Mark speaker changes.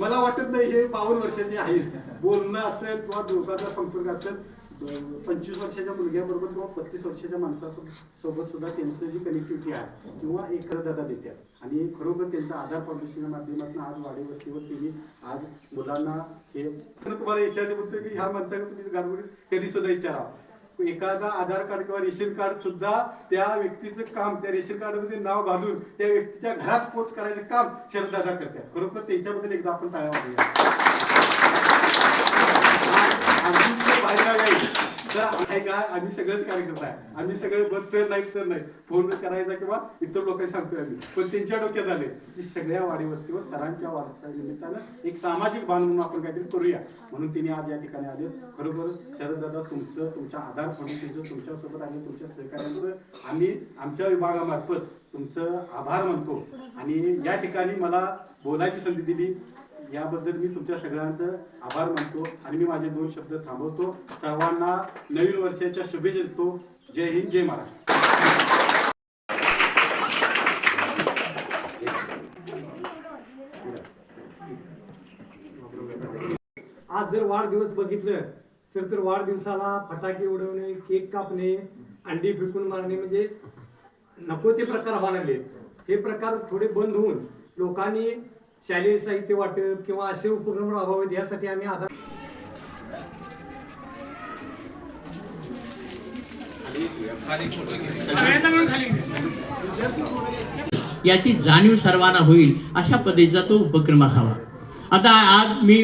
Speaker 1: मला वाटत नाही हे 52 वर्षाचे आहेत. बोलणं असेल किंवा दोघांचा संपर्क असेल, 25 वर्षाच्या मुलग्याबरोबर किंवा 35 वर्षाच्या माणसासोबत सुद्धा त्यांचं जी कनेक्टिव्हिटी आहे किंवा एक दादा देतात आणि खरोखर त्यांचा आधार फाउंडेशनच्या माध्यमातून आज वाडी वस्तीवर त्यांनी आज मुलांना हे तुम्हाला विचारले बोलतो की ह्या माणसाला तुम्ही गारगोडी कधी सुद्धा विचारा. एखादा आधार कार्ड किंवा रेशन कार्ड सुद्धा त्या व्यक्तीचं काम त्या रेशन कार्ड मध्ये नाव घालून त्या व्यक्तीच्या घरात पोच करायचं काम शरददादा करतात. खरोखर त्यांच्याबद्दल एकदा आपण टाळ्या वाजवूया. आम्ही सगळेच कार्यकर्ता आहे, आम्ही सगळे बस सर नाही फोन करायचा किंवा इतर लोकांनी सांगतोय आम्ही, पण त्यांच्या डोक्यात आले की सगळ्या वाडी वस्तीवर सरांच्या वाढदिवसा निमित्तानं एक सामाजिक बांध म्हणून आपण काहीतरी करूया म्हणून तिने आज या ठिकाणी आले. खरोखर शरददादा तुमच्या आधार फाउंडेशनचं तुमच्यासोबत आणि तुमच्या सहकार्यांचं आम्ही आमच्या विभागामार्फत तुमचं आभार मानतो आणि या ठिकाणी मला बोलायची संधी दिली याबद्दल मी तुमच्या सगळ्यांचं आभार मानतो आणि मी माझे 2 शब्द थांबवतो. सर्वांना नवीन वर्षाच्या शुभेच्छा देतो. जय हिंद, जय महाराष्ट्र.
Speaker 2: आज जर वाढदिवस बघितलं तर वाढदिवसाला फटाके उडवणे, केक कापणे, अंडी फेकून मारणे म्हणजे नको ते प्रकार व्हायला लागले. हे प्रकार थोडे बंद होऊन लोकांनी शालेय साहित्य वाटप किंवा असे उपक्रम राबवावेत यासाठी आम्ही आधार
Speaker 3: याची जाणीव सर्वांना होईल अशा पद्धतीचा तो उपक्रम असावा. आता आज मी